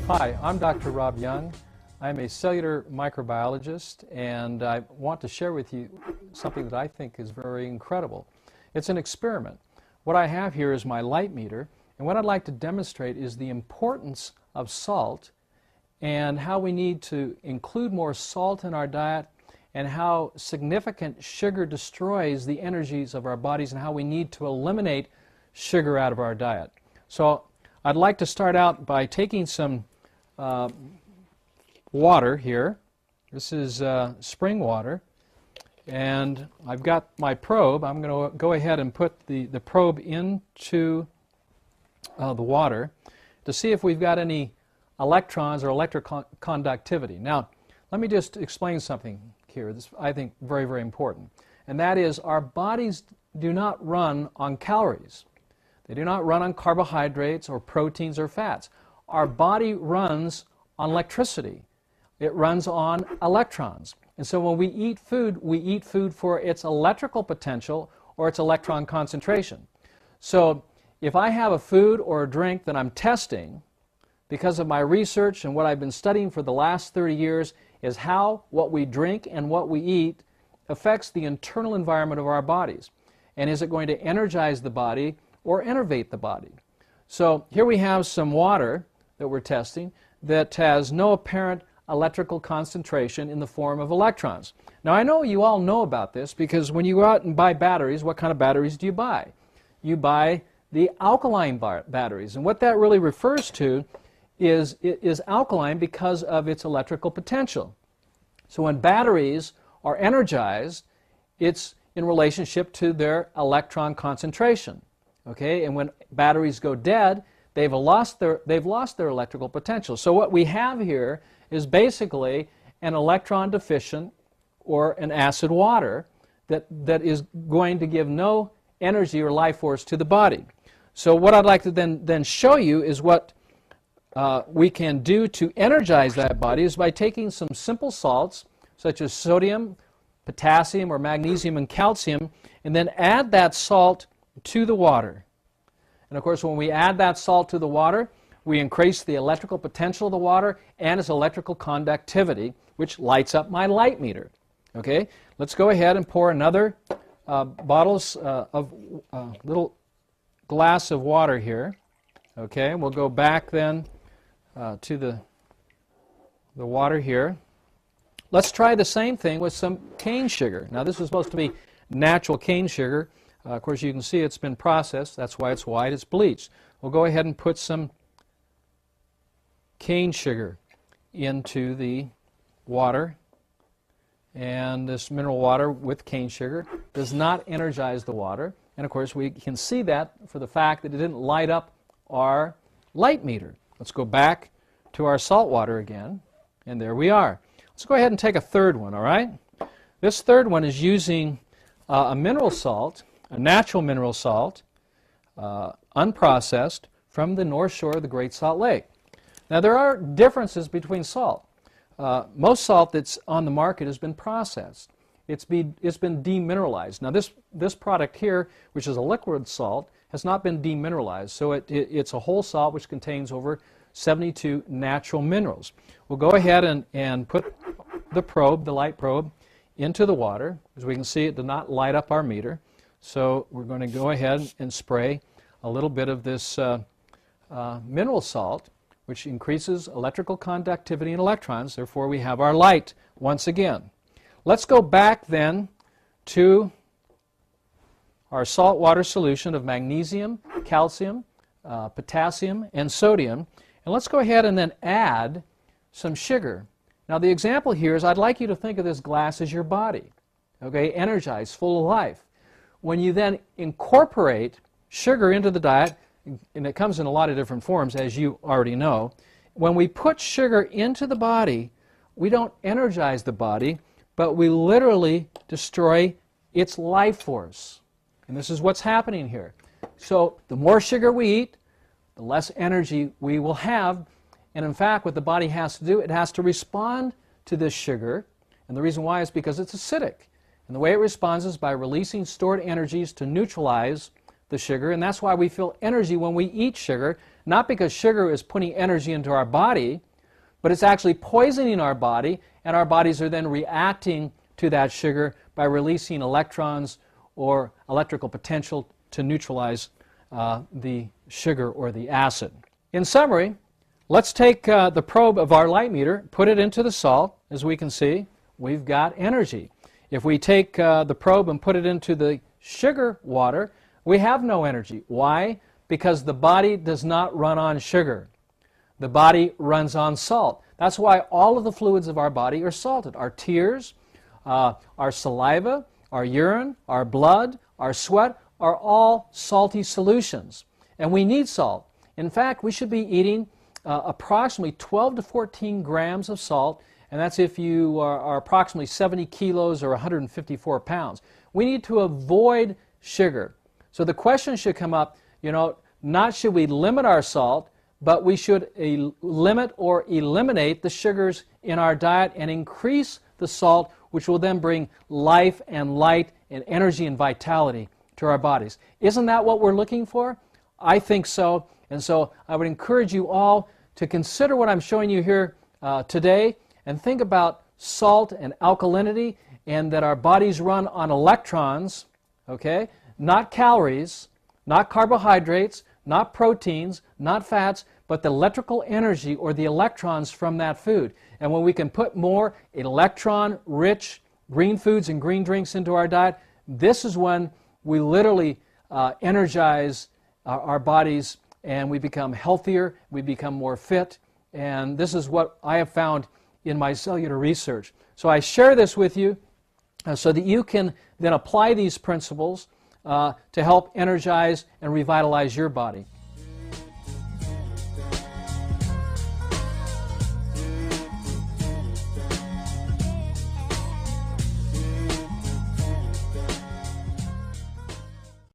Hi, I'm Dr. Rob Young. I'm a cellular microbiologist, and I want to share with you something that I think is very incredible. It's an experiment. What I have here is my light meter, and what I'd like to demonstrate is the importance of salt and how we need to include more salt in our diet, and how significant sugar destroys the energies of our bodies, and how we need to eliminate sugar out of our diet. So I'd like to start out by taking some water here. This is spring water, and I've got my probe. I'm going to go ahead and put the probe into the water to see if we've got any electrons or electroconductivity. Now, let me just explain something here. This I think very, very important, and that is our bodies do not run on calories. They do not run on carbohydrates or proteins or fats. Our body runs on electricity. It runs on electrons. And so when we eat food for its electrical potential or its electron concentration. So if I have a food or a drink that I'm testing, because of my research and what I've been studying for the last 30 years, is how what we drink and what we eat affects the internal environment of our bodies. And is it going to energize the body or enervate the body? So here we have some water that we're testing that has no apparent electrical concentration in the form of electrons. Now, I know you all know about this because when you go out and buy batteries, what kind of batteries do you buy? You buy the alkaline batteries, and what that really refers to is alkaline because of its electrical potential. So when batteries are energized, it's in relationship to their electron concentration. Okay, and when batteries go dead, they've lost their electrical potential. So what we have here is basically an electron deficient or an acid water that is going to give no energy or life force to the body. So what I'd like to then show you is what we can do to energize that body is by taking some simple salts such as sodium, potassium, or magnesium and calcium, and then add that salt to the water. And of course, when we add that salt to the water, we increase the electrical potential of the water and its electrical conductivity, which lights up my light meter. Okay, let's go ahead and pour another little glass of water here. Okay, and we'll go back then to the water here. Let's try the same thing with some cane sugar. Now, this is supposed to be natural cane sugar. Of course, you can see it's been processed. That's why it's white. It's bleached. We'll go ahead and put some cane sugar into the water. And this mineral water with cane sugar does not energize the water. And of course, we can see that for the fact that it didn't light up our light meter. Let's go back to our salt water again. And there we are. Let's go ahead and take a third one, all right? This third one is using a mineral salt, a natural mineral salt, unprocessed, from the North Shore of the Great Salt Lake. Now, there are differences between salt. Most salt that's on the market has been processed. It's been demineralized. Now, this product here, which is a liquid salt, has not been demineralized. So it's a whole salt which contains over 72 natural minerals. We'll go ahead and put the probe, the light probe, into the water. As we can see, it did not light up our meter. So we're going to go ahead and spray a little bit of this mineral salt, which increases electrical conductivity in electrons. Therefore, we have our light once again. Let's go back then to our salt water solution of magnesium, calcium, potassium, and sodium. And let's go ahead and then add some sugar. Now, the example here is I'd like you to think of this glass as your body, okay, energized, full of life. When you then incorporate sugar into the diet, and it comes in a lot of different forms, as you already know, when we put sugar into the body, we don't energize the body, but we literally destroy its life force. And this is what's happening here. So the more sugar we eat, the less energy we will have. And in fact, what the body has to do, it has to respond to this sugar. And the reason why is because it's acidic. And the way it responds is by releasing stored energies to neutralize the sugar, and that's why we feel energy when we eat sugar, not because sugar is putting energy into our body, but it's actually poisoning our body, and our bodies are then reacting to that sugar by releasing electrons or electrical potential to neutralize the sugar or the acid. In summary, let's take the probe of our light meter, put it into the salt. As we can see, we've got energy. If we take the probe and put it into the sugar water, we have no energy. Why? Because the body does not run on sugar. The body runs on salt. That's why all of the fluids of our body are salted. Our tears, our saliva, our urine, our blood, our sweat are all salty solutions. And we need salt. In fact, we should be eating approximately 12 to 14 grams of salt, and that's if you are approximately 70 kilos or 154 pounds. We need to avoid sugar. So the question should come up, not should we limit our salt, but we should limit or eliminate the sugars in our diet and increase the salt, which will then bring life and light and energy and vitality to our bodies. Isn't that what we're looking for? I think so. And so I would encourage you all to consider what I'm showing you here today and think about salt and alkalinity, and that our bodies run on electrons, okay? Not calories, not carbohydrates, not proteins, not fats, but the electrical energy or the electrons from that food. And when we can put more electron-rich green foods and green drinks into our diet, this is when we literally energize our bodies, and we become healthier, we become more fit, and this is what I have found in my cellular research. So I share this with you so that you can then apply these principles to help energize and revitalize your body.